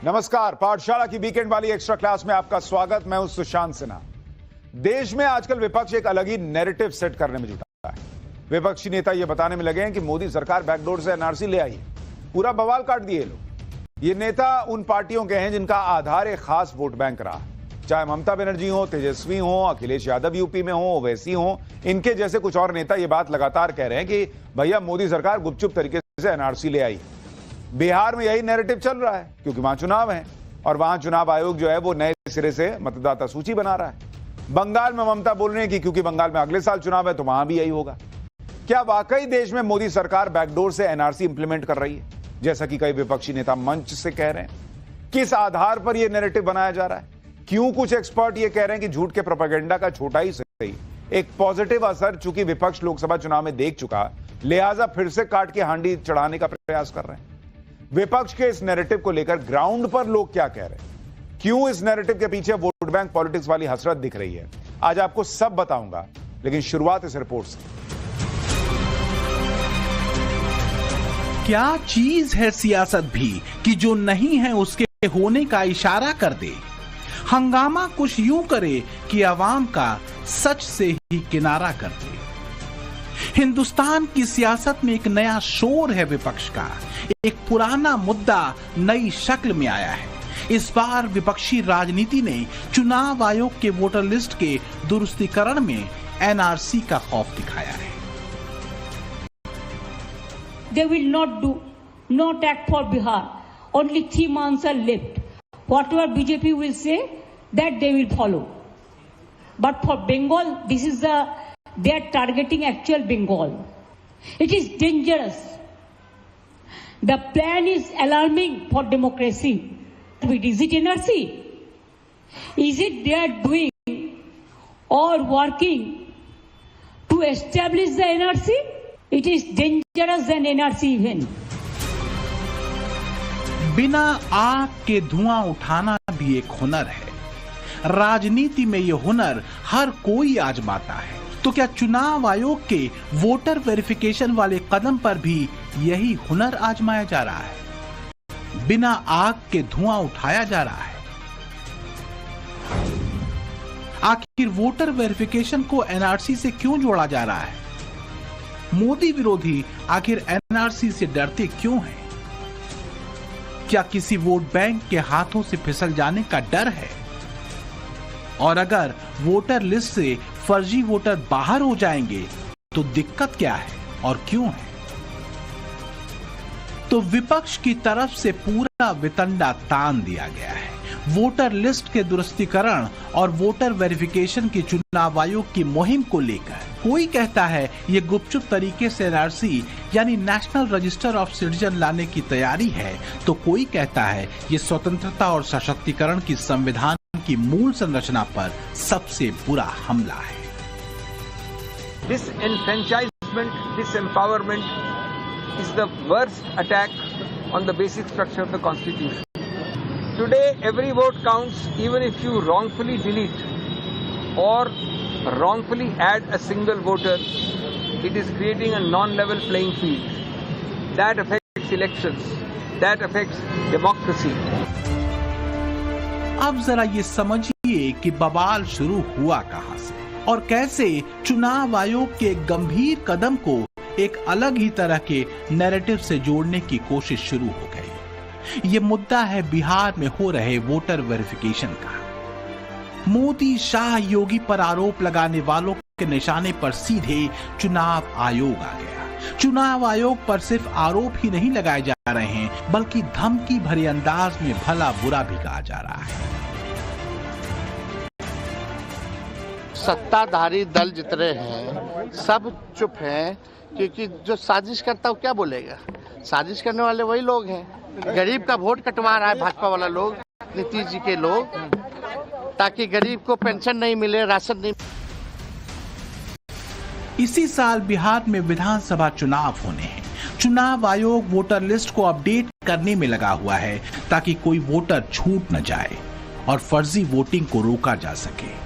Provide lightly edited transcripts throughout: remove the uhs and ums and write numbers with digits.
नमस्कार, पाठशाला की वीकेंड वाली एक्स्ट्रा क्लास में आपका स्वागत। मैं हूं सुशांत सिन्हा। देश में आजकल विपक्ष एक अलग ही नैरेटिव सेट करने में जुटा है। विपक्षी नेता यह बताने में लगे हैं कि मोदी सरकार बैकडोर से एनआरसी ले आई है। पूरा बवाल काट दिए लोग। ये नेता उन पार्टियों के हैं जिनका आधार एक खास वोट बैंक रहा है। चाहे ममता बनर्जी हो, तेजस्वी हो, अखिलेश यादव यूपी में हो, ओवैसी हो, इनके जैसे कुछ और नेता ये बात लगातार कह रहे हैं कि भैया मोदी सरकार गुपचुप तरीके से एनआरसी ले आई। बिहार में यही नैरेटिव चल रहा है क्योंकि वहां चुनाव है और वहां चुनाव आयोग जो है वो नए सिरे से मतदाता सूची बना रहा है। बंगाल में ममता बोल रही है कि क्योंकि बंगाल में अगले साल चुनाव है तो वहां भी यही होगा। क्या वाकई देश में मोदी सरकार बैकडोर से एनआरसी इंप्लीमेंट कर रही है, जैसा कि कई विपक्षी नेता मंच से कह रहे हैं? किस आधार पर यह नैरेटिव बनाया जा रहा है? क्यों कुछ एक्सपर्ट ये कह रहे हैं कि झूठ के प्रोपेगेंडा का छोटा ही सही एक पॉजिटिव असर चूंकि विपक्ष लोकसभा चुनाव में देख चुका, लिहाजा फिर से काट के हांडी चढ़ाने का प्रयास कर रहे हैं? विपक्ष के इस नैरेटिव को लेकर ग्राउंड पर लोग क्या कह रहे हैं? क्यों इस नैरेटिव के पीछे वोट बैंक पॉलिटिक्स वाली हसरत दिख रही है? आज आपको सब बताऊंगा, लेकिन शुरुआत इस रिपोर्ट से। क्या चीज है सियासत भी कि जो नहीं है उसके होने का इशारा कर दे। हंगामा कुछ यूं करे कि आवाम का सच से ही किनारा कर दे। हिंदुस्तान की सियासत में एक नया शोर है विपक्ष का। एक पुराना मुद्दा नई शक्ल में आया है। इस बार विपक्षी राजनीति ने चुनाव आयोग के वोटर लिस्ट के दुरुस्तीकरण में एनआरसी का खौफ दिखाया है। They will not act for Bihar. Only 3 months are left. Whatever BJP will say, that they will follow. But for Bengal, they are targeting actual Bengal. It is dangerous. The plan is alarming for democracy. Is it NRC? Is it they are doing or working to establish the NRC? It is dangerous than NRC even. बिना आग के धुआं उठाना भी एक हुनर है। राजनीति में यह हुनर हर कोई आजमाता है। तो क्या चुनाव आयोग के वोटर वेरिफिकेशन वाले कदम पर भी यही हुनर आजमाया जा रहा है? बिना आग के धुआं उठाया जा रहा है। आखिर वोटर वेरिफिकेशन को एनआरसी से क्यों जोड़ा जा रहा है? मोदी विरोधी आखिर एनआरसी से डरते क्यों हैं? क्या किसी वोट बैंक के हाथों से फिसल जाने का डर है? और अगर वोटर लिस्ट से फर्जी वोटर बाहर हो जाएंगे तो दिक्कत क्या है और क्यों है? तो विपक्ष की तरफ से पूरा वितंडा तान दिया गया है। वोटर लिस्ट के दुरुस्तीकरण और वोटर वेरिफिकेशन की चुनाव आयोग की मुहिम को लेकर कोई कहता है ये गुपचुप तरीके से एनआरसी यानी नेशनल रजिस्टर ऑफ सिटीजन लाने की तैयारी है, तो कोई कहता है ये स्वतंत्रता और सशक्तिकरण की संविधान की मूल संरचना पर सबसे बुरा हमला है। Disenfranchisement, disempowerment is the worst attack on the basic structure of the Constitution. Today, every vote counts, even if you wrongfully delete or wrongfully add a single voter. It is creating a non-level playing field. That affects elections. That affects democracy. अब जरा ये समझिए कि बवाल शुरू हुआ कहां से और कैसे चुनाव आयोग के गंभीर कदम को एक अलग ही तरह के नैरेटिव से जोड़ने की कोशिश शुरू हो गई। ये मुद्दा है बिहार में हो रहे वोटर वेरिफिकेशन का। मोदी, शाह, योगी पर आरोप लगाने वालों के निशाने पर सीधे चुनाव आयोग आ गया। चुनाव आयोग पर सिर्फ आरोप ही नहीं लगाए जा रहे हैं, बल्कि धमकी भरे अंदाज में भला बुरा भी कहा जा रहा है। सत्ताधारी दल जितने हैं सब चुप हैं, क्योंकि जो साजिश करता है वो क्या बोलेगा? साजिश करने वाले वही लोग हैं। गरीब का वोट कटवा रहा है भाजपा वाला लोग, नीतीश जी के लोग, ताकि गरीब को पेंशन नहीं मिले, राशन नहीं। इसी साल बिहार में विधानसभा चुनाव होने हैं। चुनाव आयोग वोटर लिस्ट को अपडेट करने में लगा हुआ है ताकि कोई वोटर छूट न जाए और फर्जी वोटिंग को रोका जा सके।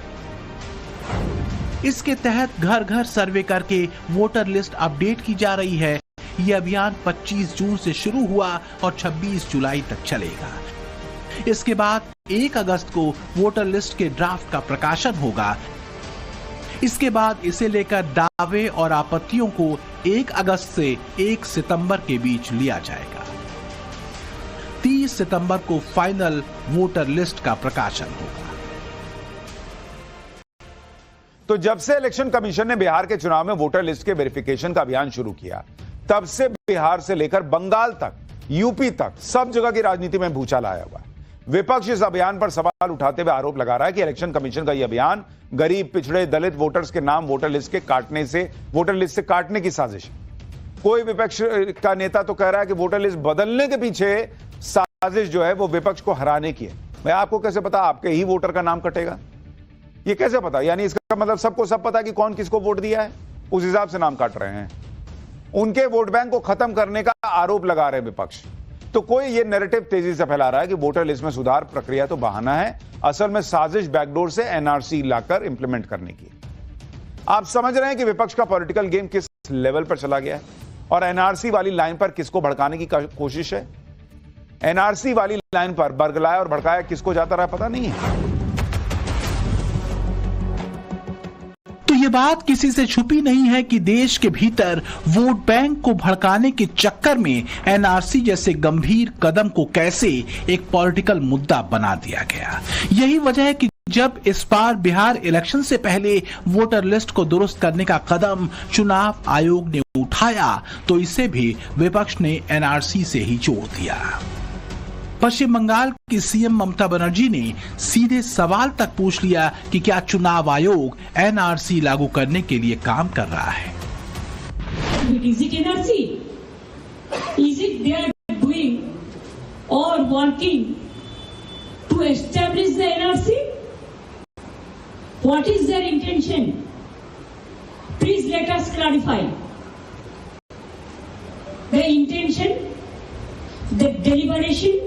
इसके तहत घर घर सर्वे करके वोटर लिस्ट अपडेट की जा रही है। यह अभियान 25 जून से शुरू हुआ और 26 जुलाई तक चलेगा। इसके बाद 1 अगस्त को वोटर लिस्ट के ड्राफ्ट का प्रकाशन होगा। इसके बाद इसे लेकर दावे और आपत्तियों को 1 अगस्त से 1 सितंबर के बीच लिया जाएगा। 30 सितंबर को फाइनल वोटर लिस्ट का प्रकाशन होगा। तो जब से इलेक्शन कमीशन ने बिहार के चुनाव में वोटर लिस्ट के वेरिफिकेशन का अभियान शुरू किया, तब से बिहार से लेकर बंगाल तक, यूपी तक सब जगह की राजनीति में भूचाल आया हुआ है। विपक्ष इस अभियान पर सवाल उठाते हुए आरोप लगा रहा है कि इलेक्शन कमीशन का यह अभियान गरीब, पिछड़े, दलित वोटर्स के नाम वोटर लिस्ट से काटने की साजिश है। कोई विपक्ष का नेता तो कह रहा है कि वोटर लिस्ट बदलने के पीछे साजिश जो है वो विपक्ष को हराने की है। मैं आपको कैसे पता आपके ही वोटर का नाम कटेगा? ये कैसे पता? यानी इसका मतलब सबको सब पता कि कौन किसको वोट दिया है, उस हिसाब से नाम काट रहे हैं। उनके वोट बैंक को खत्म करने का आरोप लगा रहे विपक्ष। तो कोई ये नैरेटिव तेजी से फैला रहा है कि वोटर लिस्ट में सुधार प्रक्रिया तो बहाना है, असल में साजिश बैकडोर से एनआरसी लाकर इंप्लीमेंट करने की। आप समझ रहे हैं कि विपक्ष का पॉलिटिकल गेम किस लेवल पर चला गया है और एनआरसी वाली लाइन पर किसको भड़काने की कोशिश है। एनआरसी वाली लाइन पर बरगलाया और भड़काया किसको जाता रहा पता नहीं है। तो ये बात किसी से छुपी नहीं है कि देश के भीतर वोट बैंक को भड़काने के चक्कर में एनआरसी जैसे गंभीर कदम को कैसे एक पॉलिटिकल मुद्दा बना दिया गया। यही वजह है कि जब इस बार बिहार इलेक्शन से पहले वोटर लिस्ट को दुरुस्त करने का कदम चुनाव आयोग ने उठाया, तो इसे भी विपक्ष ने एनआरसी से ही जोड़ दिया। पश्चिम बंगाल की सीएम ममता बनर्जी ने सीधे सवाल तक पूछ लिया कि क्या चुनाव आयोग एनआरसी लागू करने के लिए काम कर रहा है। Is it NRC? Is it they are doing or working to establish the NRC? What is their intention? Please let us clarify. The intention, the deliberation,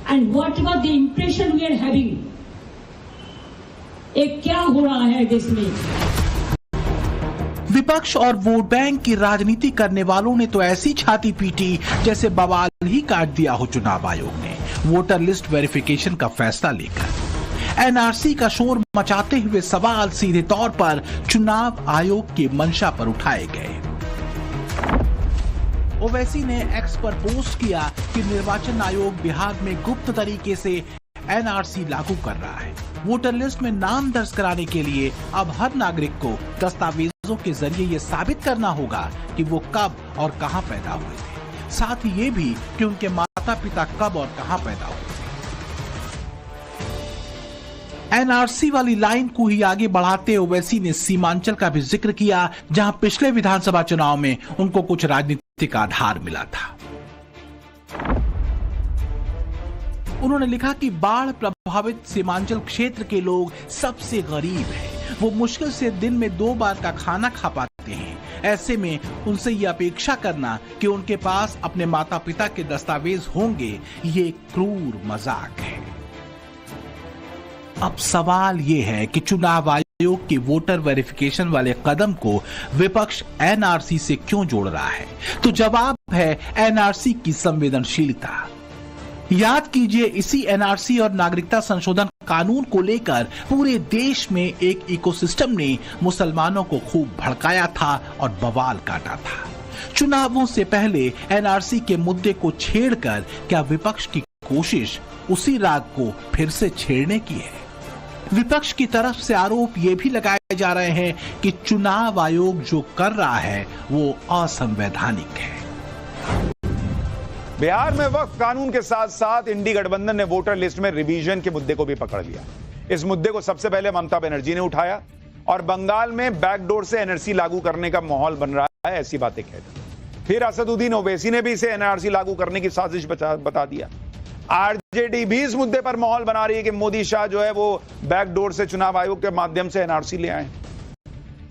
and whatever the impression we are having, एक क्या हो रहा है देश में। विपक्ष और vote bank की राजनीति करने वालों ने तो ऐसी छाती पीटी जैसे बवाल ही काट दिया हो चुनाव आयोग ने वोटर लिस्ट वेरिफिकेशन का फैसला लेकर। एनआरसी का शोर मचाते हुए सवाल सीधे तौर पर चुनाव आयोग की मंशा पर उठाए गए। ओवैसी ने एक्स पर पोस्ट किया कि निर्वाचन आयोग बिहार में गुप्त तरीके से एनआरसी लागू कर रहा है। वोटर लिस्ट में नाम दर्ज कराने के लिए अब हर नागरिक को दस्तावेजों के जरिए ये साबित करना होगा कि वो कब और कहां पैदा हुए थे, साथ ही ये भी कि उनके माता पिता कब और कहां पैदा हुए थे। एनआरसी वाली लाइन को ही आगे बढ़ाते ओवैसी ने सीमांचल का भी जिक्र किया, जहां पिछले विधानसभा चुनाव में उनको कुछ राजनीतिक आधार मिला था। उन्होंने लिखा कि बाढ़ प्रभावित सीमांचल क्षेत्र के लोग सबसे गरीब हैं। वो मुश्किल से दिन में 2 बार का खाना खा पाते हैं। ऐसे में उनसे ये अपेक्षा करना कि उनके पास अपने माता पिता के दस्तावेज होंगे, ये क्रूर मजाक है। अब सवाल ये है कि चुनाव आयोग की वोटर वेरिफिकेशन वाले कदम को विपक्ष एनआरसी से क्यों जोड़ रहा है? तो जवाब है एनआरसी की संवेदनशीलता। याद कीजिए, इसी एनआरसी और नागरिकता संशोधन कानून को लेकर पूरे देश में एक इकोसिस्टम ने मुसलमानों को खूब भड़काया था और बवाल काटा था। चुनावों से पहले एनआरसी के मुद्दे को छेड़कर क्या विपक्ष की कोशिश उसी राग को फिर से छेड़ने की है? विपक्ष की तरफ से आरोप ये भी लगाए जा रहे हैं कि चुनाव आयोग जो कर रहा है वो असंवैधानिक है। बिहार में वक्फ कानून के साथ साथ इंडी गठबंधन ने वोटर लिस्ट में रिवीजन के मुद्दे को भी पकड़ लिया। इस मुद्दे को सबसे पहले ममता बनर्जी ने उठाया और बंगाल में बैकडोर से एनआरसी लागू करने का माहौल बन रहा है, ऐसी बातें कह दी। फिर असदुद्दीन ओवैसी ने भी इसे एनआरसी लागू करने की साजिश बता दिया। आरजेडी भी इस मुद्दे पर माहौल बना रही है कि मोदी शाह जो है वो बैकडोर से चुनाव आयोग के माध्यम से एनआरसी ले आए।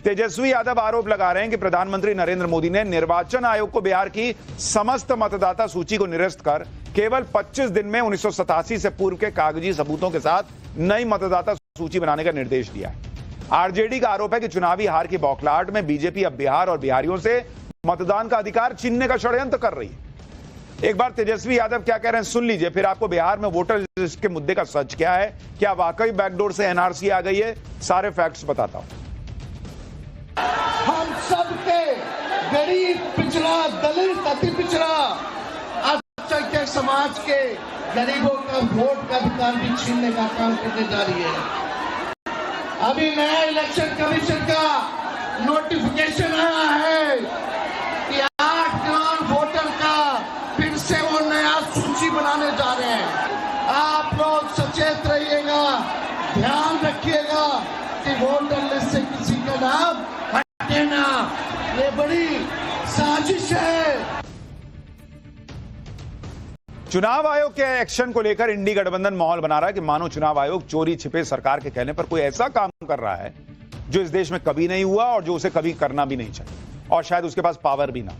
तेजस्वी यादव आरोप लगा रहे हैं कि प्रधानमंत्री नरेंद्र मोदी ने निर्वाचन आयोग को बिहार की समस्त मतदाता सूची को निरस्त कर केवल 25 दिन में 1987 से पूर्व के कागजी सबूतों के साथ नई मतदाता सूची बनाने का निर्देश दिया है। आरजेडी का आरोप है कि चुनावी हार की बौखलाहट में बीजेपी अब बिहार और बिहारियों से मतदान का अधिकार छीनने का षड्यंत्र कर रही है। एक बार तेजस्वी यादव क्या कह रहे हैं सुन लीजिए, फिर आपको बिहार में वोटर लिस्ट के मुद्दे का सच क्या है, क्या वाकई बैकडोर से एनआरसी आ गई है, सारे फैक्ट्स बताता हूं। हम सबके गरीब, पिछड़ा, दलित, अति पिछड़ा, अल्पसंख्यक समाज के गरीबों का वोट का अधिकार भी छीनने का काम करने जा रही है। अभी नया इलेक्शन कमीशन का नोटिफिकेशन आया है कि 8 करोड़ वोटर का फिर से वो नया सूची बनाने जा रहे हैं। आप लोग सचेत रहिएगा, ध्यान रखिएगा कि वोटर लिस्ट से किसी का नाम हटे ना। ये बड़ी साजिश है। चुनाव आयोग के एक्शन को लेकर इंडी गठबंधन माहौल बना रहा है कि मानो चुनाव आयोग चोरी छिपे सरकार के कहने पर कोई ऐसा काम कर रहा है जो इस देश में कभी नहीं हुआ और जो उसे कभी करना भी नहीं चाहिए, और शायद उसके पास पावर भी ना।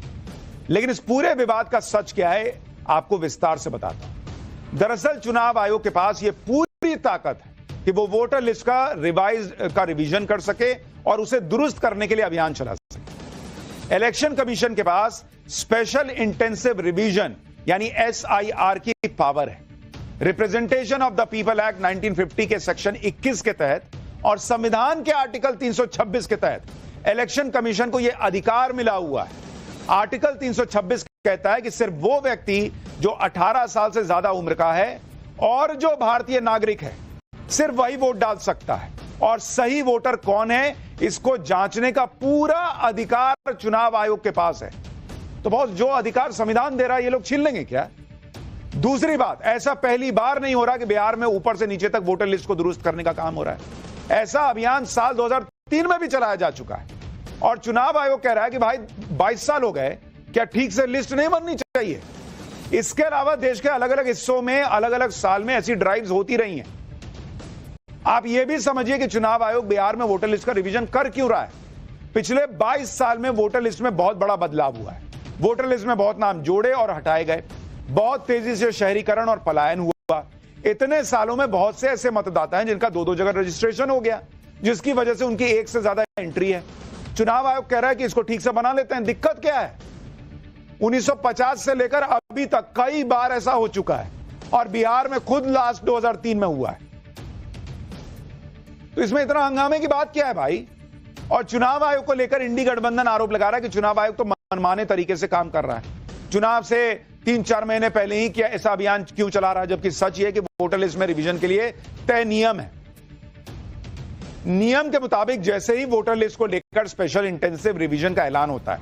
लेकिन इस पूरे विवाद का सच क्या है, आपको विस्तार से बताता हूं। दरअसल चुनाव आयोग के पास यह पूरी ताकत है कि वो वोटर लिस्ट का रिवीजन कर सके और उसे दुरुस्त करने के लिए अभियान चला सके। इलेक्शन कमीशन के पास स्पेशल इंटेंसिव रिवीजन यानी SIR की पावर है। Representation of the people act 1950 के सेक्शन 21 के तहत और संविधान के आर्टिकल 326 के तहत इलेक्शन कमीशन को यह अधिकार मिला हुआ है। आर्टिकल 326 कहता है कि सिर्फ वो व्यक्ति जो 18 साल से ज्यादा उम्र का है और जो भारतीय नागरिक है, सिर्फ वही वोट डाल सकता है। और सही वोटर कौन है, इसको जांचने का पूरा अधिकार चुनाव आयोग के पास है। तो बहुत जो अधिकार संविधान दे रहा है, ये लोग छीन लेंगे क्या? दूसरी बात, ऐसा पहली बार नहीं हो रहा कि बिहार में ऊपर से नीचे तक वोटर लिस्ट को दुरुस्त करने का काम हो रहा है। ऐसा अभियान साल 2003 में भी चलाया जा चुका है और चुनाव आयोग कह रहा है कि भाई 22 साल हो गए, क्या ठीक से लिस्ट नहीं बननी चाहिए? इसके अलावा देश के अलग अलग हिस्सों में अलग अलग साल में ऐसी ड्राइव्स होती रही हैं। आप यह भी समझिए कि चुनाव आयोग बिहार में वोटर लिस्ट का रिवीजन कर क्यों रहा है। पिछले 22 साल में वोटर लिस्ट में बहुत बड़ा बदलाव हुआ है। वोटर लिस्ट में बहुत नाम जोड़े और हटाए गए, बहुत तेजी से शहरीकरण और पलायन हुआ। इतने सालों में बहुत से ऐसे मतदाता हैं जिनका 2-2 जगह रजिस्ट्रेशन हो गया, जिसकी वजह से उनकी एक से ज्यादा एंट्री है। चुनाव आयोग कह रहा है कि इसको ठीक से बना लेते हैं। दिक्कत क्या है? 1950 से लेकर अभी तक कई बार ऐसा हो चुका है और बिहार में खुद लास्ट 2003 में हुआ है। तो इसमें इतना हंगामे की बात क्या है भाई? और चुनाव आयोग को लेकर इंडी गठबंधन आरोप लगा रहा है कि चुनाव आयोग तो मनमाने तरीके से काम कर रहा है। चुनाव से 3-4 महीने पहले ही क्या ऐसा अभियान क्यों चला रहा है, जबकि सच ये है कि वोटर लिस्ट में रिवीजन के लिए तय नियम है। नियम के मुताबिक जैसे ही वोटर लिस्ट को लेकर स्पेशल इंटेंसिव रिवीजन का ऐलान होता है,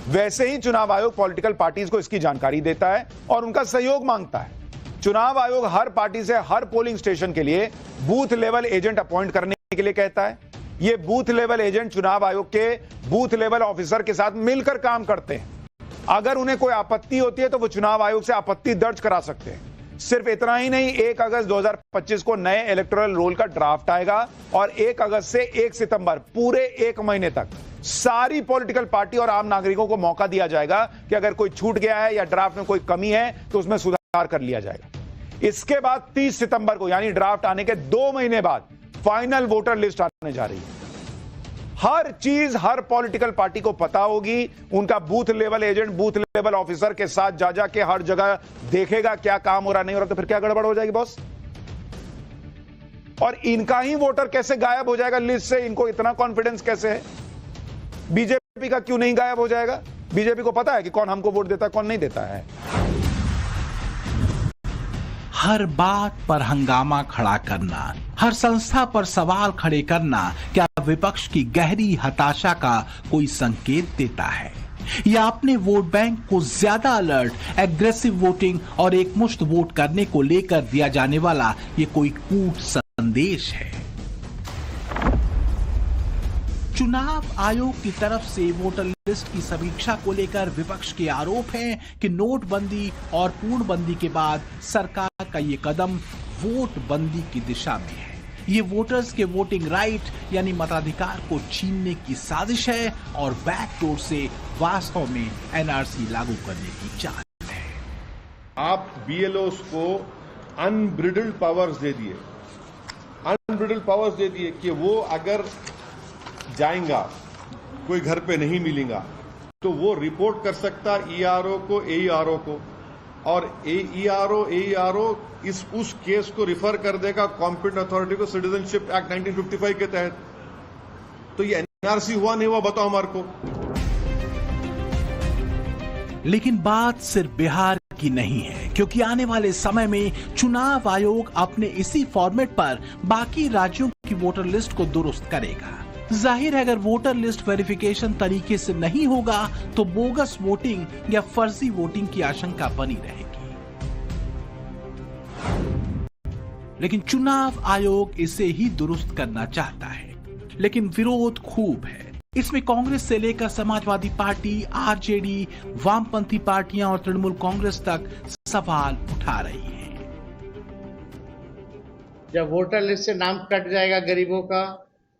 वैसे ही चुनाव आयोग पॉलिटिकल पार्टीज को इसकी जानकारी देता है और उनका सहयोग मांगता है। चुनाव आयोग हर पार्टी से हर पोलिंग स्टेशन के लिए बूथ लेवल एजेंट अपॉइंट करने के लिए कहता है। ये बूथ लेवल एजेंट चुनाव आयोग के बूथ लेवल ऑफिसर के साथ मिलकर काम करते हैं। अगर उन्हें कोई आपत्ति होती है तो वो चुनाव आयोग से आपत्ति दर्ज करा सकते हैं। सिर्फ इतना ही नहीं, 1 अगस्त 2025 को नए इलेक्टोरल रोल का ड्राफ्ट आएगा और 1 अगस्त से 1 सितंबर पूरे 1 महीने तक सारी पॉलिटिकल पार्टी और आम नागरिकों को मौका दिया जाएगा कि अगर कोई छूट गया है या ड्राफ्ट में कोई कमी है तो उसमें सुधार कर लिया जाएगा। इसके बाद 30 सितंबर को यानी ड्राफ्ट आने के 2 महीने बाद फाइनल वोटर लिस्ट आने जा रही है। हर चीज हर पॉलिटिकल पार्टी को पता होगी। उनका booth level agent booth level officer के साथ जा के हर जगह देखेगा क्या काम हो रहा नहीं हो रहा, तो फिर क्या गड़बड़ हो जाएगी बॉस? और इनका ही वोटर कैसे गायब हो जाएगा लिस्ट से? इनको इतना कॉन्फिडेंस कैसे है? बीजेपी का क्यों नहीं गायब हो जाएगा? बीजेपी को पता है कि कौन हमको वोट देता है, कौन नहीं देता है। हर बात पर हंगामा खड़ा करना, हर संस्था पर सवाल खड़े करना क्या विपक्ष की गहरी हताशा का कोई संकेत देता है, या अपने वोट बैंक को ज्यादा अलर्ट, एग्रेसिव वोटिंग और एकमुश्त वोट करने को लेकर दिया जाने वाला ये कोई कूट संदेश है? चुनाव आयोग की तरफ से वोटर लिस्ट की समीक्षा को लेकर विपक्ष के आरोप हैं कि नोटबंदी और पूर्णबंदी के बाद सरकार का ये कदम वोट बंदी की दिशा में है। ये वोटर्स के वोटिंग राइट यानी मताधिकार को छीनने की साजिश है और बैकडोर से वास्तव में एनआरसी लागू करने की चाल है। आप बीएलओस को अनब्रिडल्ड पावर्स दे दिए कि वो अगर जाएगा, कोई घर पे नहीं मिलेगा तो वो रिपोर्ट कर सकता ईआरओ को, एईआरओ को, और AERO इस उस केस को रिफर कर देगा कॉम्पिटेंट अथॉरिटी को सिटीजनशिप एक्ट 1955 के तहत। तो ये NRC हुआ नहीं हुआ बताओ हमारे को। लेकिन बात सिर्फ बिहार की नहीं है, क्योंकि आने वाले समय में चुनाव आयोग अपने इसी फॉर्मेट पर बाकी राज्यों की वोटर लिस्ट को दुरुस्त करेगा। जाहिर है अगर वोटर लिस्ट वेरिफिकेशन तरीके से नहीं होगा तो बोगस वोटिंग या फर्जी वोटिंग की आशंका बनी रहेगी। लेकिन चुनाव आयोग इसे ही दुरुस्त करना चाहता है, लेकिन विरोध खूब है। इसमें कांग्रेस से लेकर समाजवादी पार्टी, RJD, वामपंथी पार्टियां और तृणमूल कांग्रेस तक सवाल उठा रही हैं। जब वोटर लिस्ट से नाम कट जाएगा गरीबों का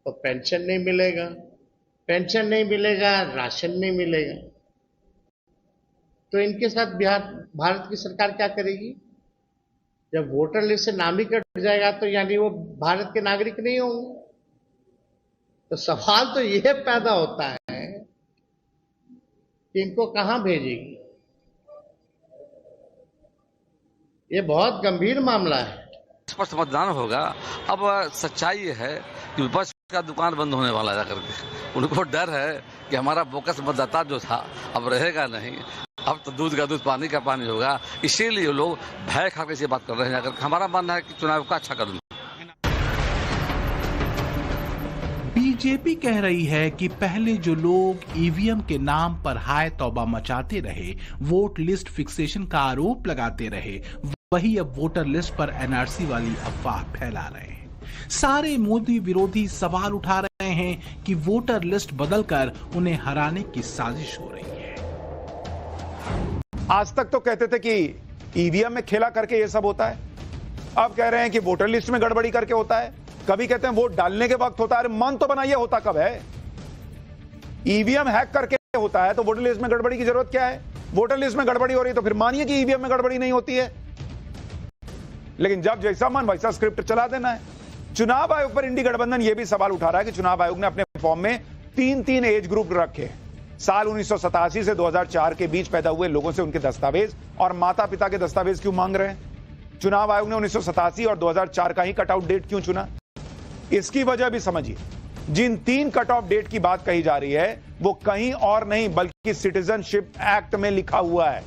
तो पेंशन नहीं मिलेगा, पेंशन नहीं मिलेगा, राशन नहीं मिलेगा, तो इनके साथ भारत की सरकार क्या करेगी? जब वोटर लिस्ट से नाम ही कट जाएगा तो यानी वो भारत के नागरिक नहीं होंगे। तो सवाल तो यह पैदा होता है कि इनको कहां भेजेगी। ये बहुत गंभीर मामला है। स्पष्ट मतदान होगा। अब सच्चाई ये है कि विपक्ष का दुकान बंद होने वाला है करके उनको डर है कि हमारा बोकस मतदाता जो था अब रहेगा नहीं, अब तो दूध का दूध पानी का पानी होगा। इसीलिए लोग भय खा के बात कर रहे हैं। अगर हमारा मानना है कि चुनाव का अच्छा करूँ। बीजेपी कह रही है कि पहले जो लोग ईवीएम के नाम पर हाय तौबा मचाते रहे, वोट लिस्ट फिक्सेशन का आरोप लगाते रहे, वही अब वोटर लिस्ट पर NRC वाली अफवाह फैला रहे हैं। सारे मोदी विरोधी सवाल उठा रहे हैं कि वोटर लिस्ट बदलकर उन्हें हराने की साजिश हो रही है। आज तक तो कहते थे कि ईवीएम में खेला करके ये सब होता है, अब कह रहे हैं कि वोटर लिस्ट में गड़बड़ी करके होता है। कभी कहते हैं वोट डालने के वक्त होता है। अरे मन तो बनाइए, होता कब है? ईवीएम हैक करके होता है तो वोटर लिस्ट में गड़बड़ी की जरूरत क्या है? वोटर लिस्ट में गड़बड़ी हो रही है तो फिर मानिए कि ईवीएम में गड़बड़ी नहीं होती है। लेकिन जब जैसा मन वैसा स्क्रिप्ट चला देना है। चुनाव आयोग पर इंडी गठबंधन यह भी सवाल उठा रहा है कि चुनाव आयोग ने अपने फॉर्म में 3 एज ग्रुप रखे। साल 1987 से 2004 के बीच पैदा हुए लोगों से उनके दस्तावेज और माता पिता के दस्तावेज क्यों मांग रहे हैं? चुनाव आयोग ने 1987 और 2004 का ही कट आउट डेट क्यों चुना? इसकी वजह भी समझिए। जिन 3 कट ऑफ डेट की बात कही जा रही है वो कहीं और नहीं बल्कि सिटीजनशिप एक्ट में लिखा हुआ है।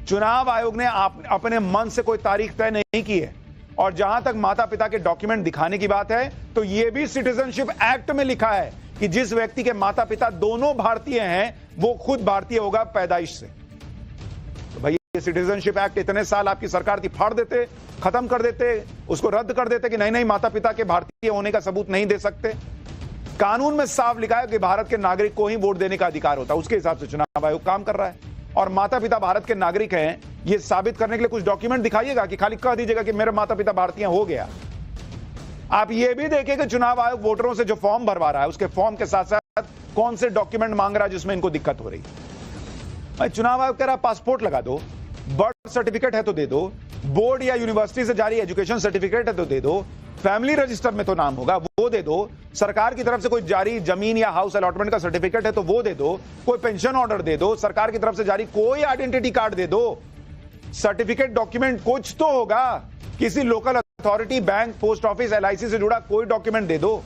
चुनाव आयोग ने अपने मन से कोई तारीख तय नहीं की है। और जहां तक माता पिता के डॉक्यूमेंट दिखाने की बात है तो यह भी सिटीजनशिप एक्ट में लिखा है कि जिस व्यक्ति के माता पिता दोनों भारतीय हैं वो खुद भारतीय होगा पैदाइश से। तो भाई ये सिटीजनशिप एक्ट इतने साल आपकी सरकार थी, फाड़ देते, खत्म कर देते, उसको रद्द कर देते कि नहीं माता पिता के भारतीय होने का सबूत नहीं दे सकते। कानून में साफ लिखा है कि भारत के नागरिक को ही वोट देने का अधिकार होता है। उसके हिसाब से चुनाव आयोग काम कर रहा है। और माता पिता भारत के नागरिक हैं ये साबित करने के लिए कुछ डॉक्यूमेंट दिखाइएगा कि खाली कह दीजिएगा कि मेरे माता पिता भारतीय हो गया। आप ये भी देखिए कि चुनाव आयोग वोटरों से जो फॉर्म भरवा रहा है उसके फॉर्म के साथ साथ कौन से डॉक्यूमेंट मांग रहा है जिसमें इनको दिक्कत हो रही है। चुनाव आयोग कह रहा पासपोर्ट लगा दो, बर्थ सर्टिफिकेट है तो दे दो, बोर्ड या यूनिवर्सिटी से जारी एजुकेशन सर्टिफिकेट है तो दे दो, फैमिली रजिस्टर में तो नाम होगा वो दे दो, सरकार की तरफ से कोई जारी जमीन या हाउस अलॉटमेंट का सर्टिफिकेट है तो वो दे दो, कोई पेंशन ऑर्डर दे दो, सरकार की तरफ से जारी कोई आइडेंटिटी कार्ड दे दो, सर्टिफिकेट डॉक्यूमेंट कुछ तो होगा, किसी local authority, bank, post office, LIC से जुड़ा कोई डॉक्यूमेंट दे दो,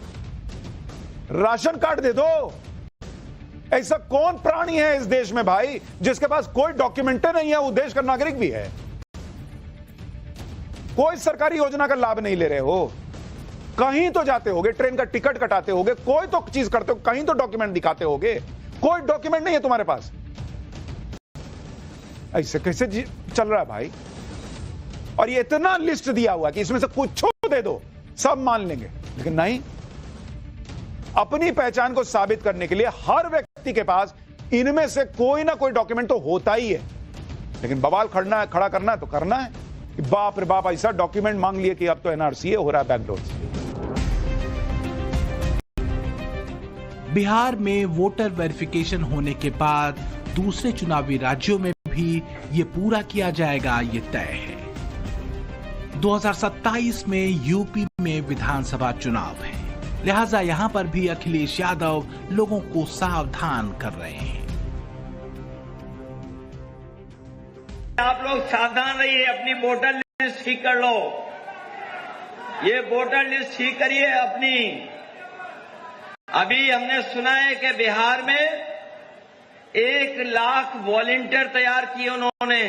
राशन कार्ड दे दो। ऐसा कौन प्राणी है इस देश में भाई जिसके पास कोई डॉक्यूमेंट नहीं है, वो देश का नागरिक भी है, कोई सरकारी योजना का लाभ नहीं ले रहे हो, कहीं तो जाते होगे, ट्रेन का टिकट कटाते होगे, कोई तो चीज करते हो, कहीं तो डॉक्यूमेंट दिखाते होगे, कोई डॉक्यूमेंट नहीं है तुम्हारे पास। ऐसे कैसे चल रहा है भाई? और ये इतना लिस्ट दिया हुआ कि इसमें से कुछ दे दो सब मान लेंगे, लेकिन नहीं। अपनी पहचान को साबित करने के लिए हर व्यक्ति के पास इनमें से कोई ना कोई डॉक्यूमेंट तो होता ही है, लेकिन बवाल खड़ा करना है तो करना है कि बाप रे बाप ऐसा डॉक्यूमेंट मांग लिए कि अब तो NRC हो रहा है बैकडोर से। बिहार में वोटर वेरिफिकेशन होने के बाद दूसरे चुनावी राज्यों में भी ये पूरा किया जाएगा, ये तय है। 2027 में यूपी में विधानसभा चुनाव है, लिहाजा यहां पर भी अखिलेश यादव लोगों को सावधान कर रहे हैं। आप लोग सावधान रहिए, अपनी वोटर लिस्ट ठीक कर लो। ये वोटर लिस्ट ठीक करिए अपनी। अभी हमने सुना है कि बिहार में 1 लाख वॉलंटियर तैयार किए उन्होंने,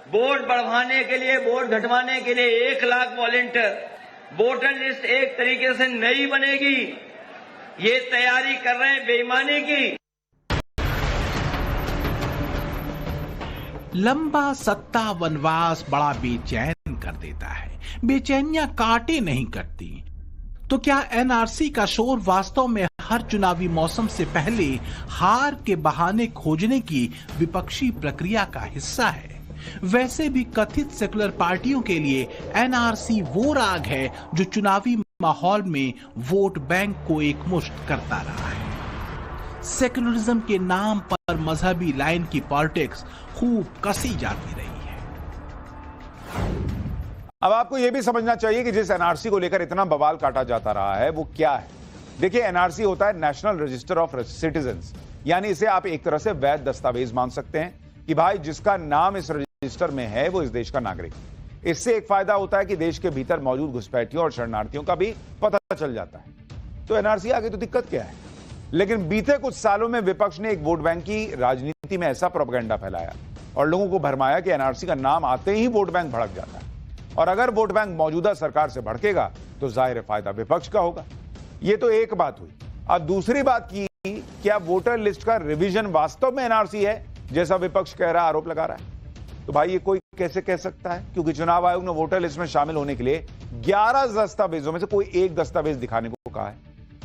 वोट बढ़वाने के लिए, वोट घटवाने के लिए 1 लाख वॉलंटियर। वोटर लिस्ट एक तरीके से नई बनेगी, ये तैयारी कर रहे हैं बेईमानी की। लंबा सत्ता वनवास बड़ा बेचैन कर देता है, बेचैनियां काटे नहीं करती। तो क्या एनआरसी का शोर वास्तव में हर चुनावी मौसम से पहले हार के बहाने खोजने की विपक्षी प्रक्रिया का हिस्सा है? वैसे भी कथित सेकुलर पार्टियों के लिए एनआरसी वो राग है जो चुनावी माहौल में वोट बैंक को एकमुश्त करता रहा है। सेकुलरिज्म के नाम पर मजहबी लाइन की पॉलिटिक्स खूब कसी जाती रही है। अब आपको यह भी समझना चाहिए कि जिस एनआरसी को लेकर इतना बवाल काटा जाता रहा है वो क्या है। देखिए, एनआरसी होता है नेशनल रजिस्टर ऑफ सिटीजन्स, यानी इसे आप एक तरह से वैध दस्तावेज मान सकते हैं कि भाई जिसका नाम इस रजिस्टर में है वो इस देश का नागरिक। इससे एक फायदा होता है कि देश के भीतर मौजूद घुसपैठियों और शरणार्थियों का भी पता चल जाता है। तो एनआरसी आगे तो दिक्कत क्या है। लेकिन बीते कुछ सालों में विपक्ष ने एक वोट बैंक की राजनीति में ऐसा प्रोपेगेंडा फैलाया और लोगों को भरमाया कि एनआरसी का नाम आते ही वोट बैंक भड़क जाता है, और अगर वोट बैंक मौजूदा सरकार से भड़केगा तो जाहिर फायदा विपक्ष का होगा। यह तो एक बात हुई। अब दूसरी बात की, क्या वोटर लिस्ट का रिवीजन वास्तव में एनआरसी है जैसा विपक्ष कह रहा, आरोप लगा रहा है? तो भाई ये कोई कैसे कह सकता है, क्योंकि चुनाव आयोग ने वोटर लिस्ट में शामिल होने के लिए 11 दस्तावेजों में से कोई एक दस्तावेज दिखाने को कहा है,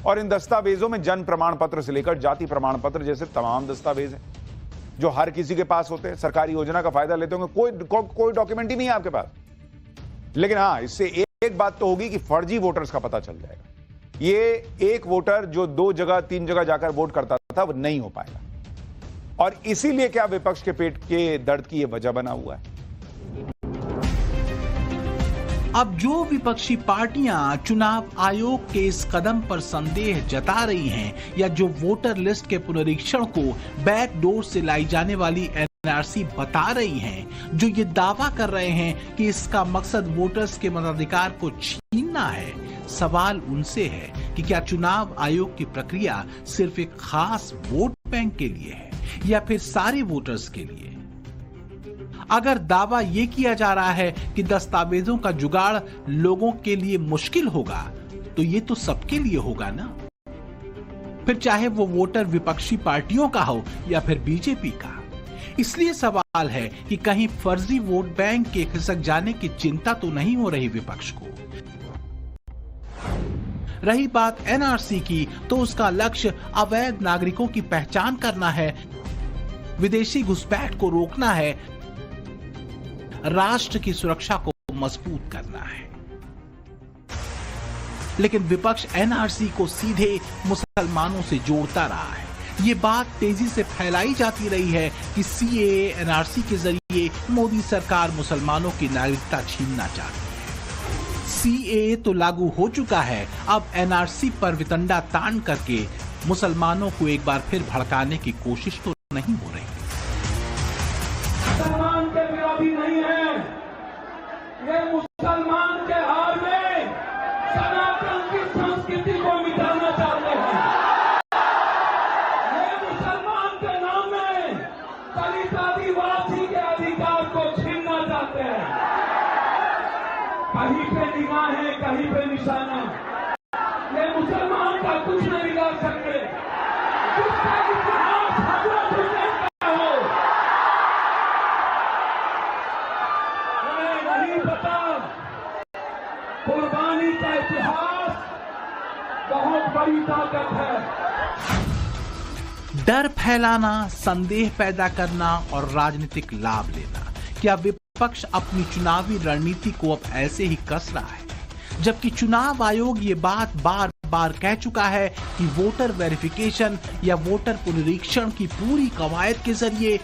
और इन दस्तावेजों में जन्म प्रमाण पत्र से लेकर जाति प्रमाण पत्र जैसे तमाम दस्तावेज हैं जो हर किसी के पास होते हैं, सरकारी योजना का फायदा लेते होंगे। कोई डॉक्यूमेंट ही नहीं है आपके पास। लेकिन हां, इससे एक बात तो होगी कि फर्जी वोटर्स का पता चल जाएगा। ये एक वोटर जो 2 जगह 3 जगह जाकर वोट करता था वो नहीं हो पाएगा, और इसीलिए क्या विपक्ष के पेट के दर्द की यह वजह बना हुआ है। अब जो विपक्षी पार्टियां चुनाव आयोग के इस कदम पर संदेह जता रही हैं, या जो वोटर लिस्ट के पुनरीक्षण को बैकडोर से लाई जाने वाली एनआरसी बता रही हैं, जो ये दावा कर रहे हैं कि इसका मकसद वोटर्स के मताधिकार को छीनना है, सवाल उनसे है कि क्या चुनाव आयोग की प्रक्रिया सिर्फ एक खास वोट बैंक के लिए है या फिर सारे वोटर्स के लिए? अगर दावा यह किया जा रहा है कि दस्तावेजों का जुगाड़ लोगों के लिए मुश्किल होगा, तो ये तो सबके लिए होगा ना। फिर चाहे वो वोटर विपक्षी पार्टियों का हो या फिर बीजेपी का। इसलिए सवाल है कि कहीं फर्जी वोट बैंक के खिसक जाने की चिंता तो नहीं हो रही विपक्ष को। रही बात एनआरसी की, तो उसका लक्ष्य अवैध नागरिकों की पहचान करना है, विदेशी घुसपैठ को रोकना है, राष्ट्र की सुरक्षा को मजबूत करना है। लेकिन विपक्ष एनआरसी को सीधे मुसलमानों से जोड़ता रहा है। ये बात तेजी से फैलाई जाती रही है कि सीएए एनआरसी के जरिए मोदी सरकार मुसलमानों की नागरिकता छीनना चाहती है। सीएए तो लागू हो चुका है, अब एनआरसी पर वितंडा तान करके मुसलमानों को एक बार फिर भड़काने की कोशिश तो नहीं हो रही। मुसलमान के विरोधी नहीं है, ये मुसलमान के हार में सनातन की संस्कृति को मिटाना चाहते हैं। ये मुसलमान के नाम में दलित आदिवासी के अधिकार को छीनना चाहते हैं। कहीं पे निगाहें, कहीं पे निशाना, ये मुसलमान का कुछ नहीं बिगाड़ सकते। जिसका इतिहास हजरत हुसैन का हो, नहीं पता, कुर्बानी का इतिहास बहुत बड़ी ताकत है। डर फैलाना, संदेह पैदा करना और राजनीतिक लाभ लेना, क्या विपक्ष अपनी चुनावी रणनीति को अब ऐसे ही कस रहा है? जबकि चुनाव आयोग ये बात बार बार कह चुका है कि वोटर वेरिफिकेशन या वोटर पुनरीक्षण की पूरी कवायद के जरिए